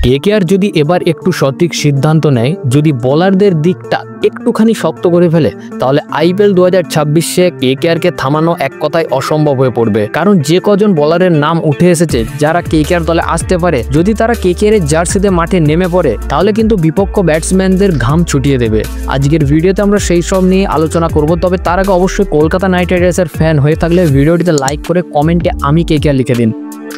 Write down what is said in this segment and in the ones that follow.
KKR যদি এবার একটু সঠিক সিদ্ধান্ত নেয়, যদি বোলারদের দিকটা একটুখানি শক্ত করে ফেলে, তাহলে আইপিএল 2026-এ কেকেআরকে থামানো এক কথায় অসম্ভব হয়ে পড়বে। কারণ যে কজন বোলারের নাম উঠে এসেছে যারা কেকেআর দলে আসতে পারে, যদি তারা কেকেআর এর জার্সিতে মাঠে নেমে পড়ে, তাহলে কিন্তু বিপক্ষ ব্যাটসম্যানদের ঘাম ছুটিয়ে দেবে। আজকের ভিডিওতে আমরা সেই সব নিয়ে আলোচনা করব। তবে তার আগে অবশ্যই কলকাতা নাইট রাইডার্সের ফ্যান হয়ে থাকলে ভিডিওটিতে লাইক করে কমেন্টে আমি কেকেআর লিখে দিন।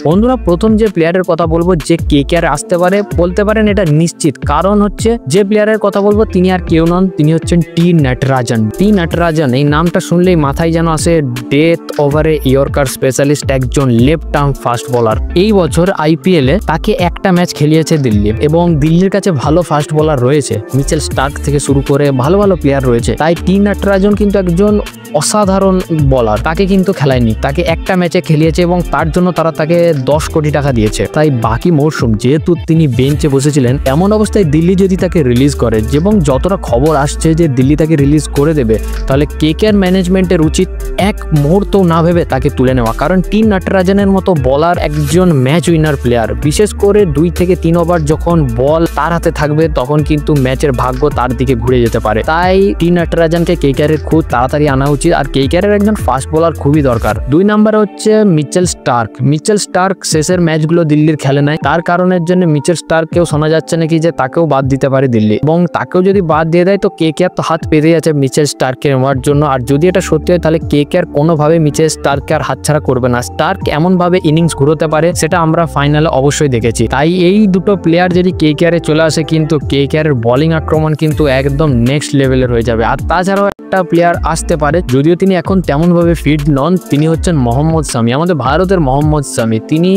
বন্ধুরা, প্রথম যে প্লেয়ারের কথা বলবো যে কেকেআর আসতে পারে, বলতে পারেন এটা নিশ্চিত। কারণ হচ্ছে যে প্লেয়ারের কথা বলবো তিনি আর কেউ নন, তিনি হচ্ছেন টি নটরাজন। টি নটরাজন এই নামটা শুনলেই মাথায় যেন আসে ডেথ ওভারে ইয়র্কার স্পেশালিস্ট, একজন লেফট আর্ম ফাস্ট বোলার। এই বছর আইপিএল এ তাকে একটা ম্যাচ খেলিয়েছে দিল্লি, এবং দিল্লির কাছে ভালো ফাস্ট বোলার রয়েছে, মিচেল স্টার্ক থেকে শুরু করে ভালো ভালো প্লেয়ার রয়েছে। তাই টি নটরাজন কিন্তু একজন অসাধারণ বোলার, তাকে কিন্তু খেলায়নি, তাকে একটা ম্যাচে খেলিয়েছে এবং তার জন্য তারা তাকে 10 কোটি টাকা দিয়েছে। তাই বাকি মরশুম যেহেতু তিনি বেঞ্চে বসেছিলেন, এমন অবস্থায় দিল্লি যদি তাকে রিলিজ করে, এবং যতটা খবর আসছে যে দিল্লি তাকে রিলিজ করে দেবে, তাহলে কেকেআর ম্যানেজমেন্টের উচিত এক মুহূর্ত না ভেবে তাকে তুলে নেওয়া। কারণ টি নটরাজনের মতো বোলার একজন ম্যাচ উইনার প্লেয়ার, বিশেষ করে 2 থেকে 3 ওভার যখন বল তার হাতে থাকবে, তখন কিন্তু ম্যাচের ভাগ্য তার দিকে ঘুরে যেতে পারে। তাই টি নটরাজনকে কেকেআরের খুব তাড়াতাড়ি আনা উচিত, আর কেকেআরের একজন ফাস্ট বোলার খুবই দরকার। 2 নম্বরে হচ্ছে মিচেল স্টার্ক। মিচেল স্টার্ক শেষের ম্যাচগুলো দিল্লির খেলে নাই, তার কারণের জন্য মিচেল স্টার্ককেও শোনা যাচ্ছে নাকি যে তাকেও বাদ দিতে পারে দিল্লি, এবং তাকেও যদি বাদ দিয়ে দেয় তো কেকেআর তো হাত পেতে যাচ্ছে মিচেল স্টার্ককে নেওয়ার জন্য। আর যদি এটা সত্যি হয়, তাহলে কেকেআর কোনোভাবে মিচেল স্টার্ককে আর হাতছাড়া করবে না। স্টার্ক এমন ভাবে ইনিংস ঘুরোতে পারে, সেটা আমরা ফাইনালে অবশ্যই দেখেছি। তাই এই দুটো প্লেয়ার যদি কেকেআরে চলে আসে, কিন্তু কেকেআরের বোলিং আক্রমণ কিন্তু একদম নেক্সট লেভেলের হয়ে যাবে। আর তাছাড়াও একটা প্লেয়ার আসতে পারে, যদিও তিনি এখন তেমন ভাবে ফিট নন, তিনি হচ্ছেন মোহাম্মদ শামি, আমাদের ভারতের মোহাম্মদ শামি। তিনি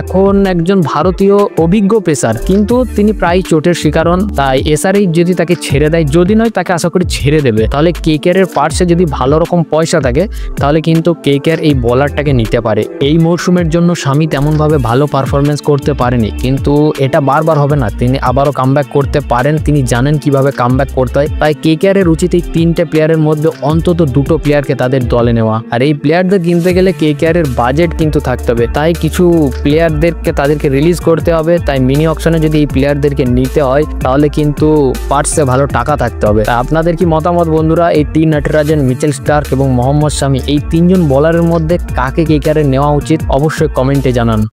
এখন একজন ভারতীয় অভিজ্ঞ পেসার, কিন্তু তিনি প্রায় চোটের শিকার হন। তাই এসআরএইচ যদি তাকে ছেড়ে দেয়, যদি নয় তাকে আশা করি ছেড়ে দেবে, তাহলে কেকেআর এর পার্সে যদি ভালো রকম পয়সা থাকে, তাহলে কিন্তু কেকেআর এই বোলারটাকে নিতে পারে। এই মরশুমের জন্য শামি তেমন ভাবে ভালো পারফরমেন্স করতে পারেনি, কিন্তু এটা বারবার হবে না, তিনি আবারও কামব্যাক করতে পারেন, তিনি জানেন কিভাবে কামব্যাক করতে হয়। তাই কেকেআর এর উচিত এই 3টে প্লেয়ারের মধ্যে অন্তত 2টো প্লেয়ারকে তাদের দলে নেওয়া। আর এই প্লেয়ারদের কিনতে গেলে কেকেআর এর বাজেট কিন্তু থাকতে হবে, তাই কিছু প্লেয়ারদেরকে তাদেরকে রিলিজ করতে হবে। তাই মিনি অকশনে যদি এই প্লেয়ারদেরকে নিতে হয়, তাহলে কিন্তু পার্সে ভালো টাকা থাকতে হবে। তা আপনাদের কি মতামত বন্ধুরা? এই টি নটরাজন, মিচেল স্টার্ক এবং মোহাম্মদ শামি, এই 3জন বোলারের মধ্যে কাকে কেকেআর এর নেওয়া উচিত অবশ্যই কমেন্টে জানান।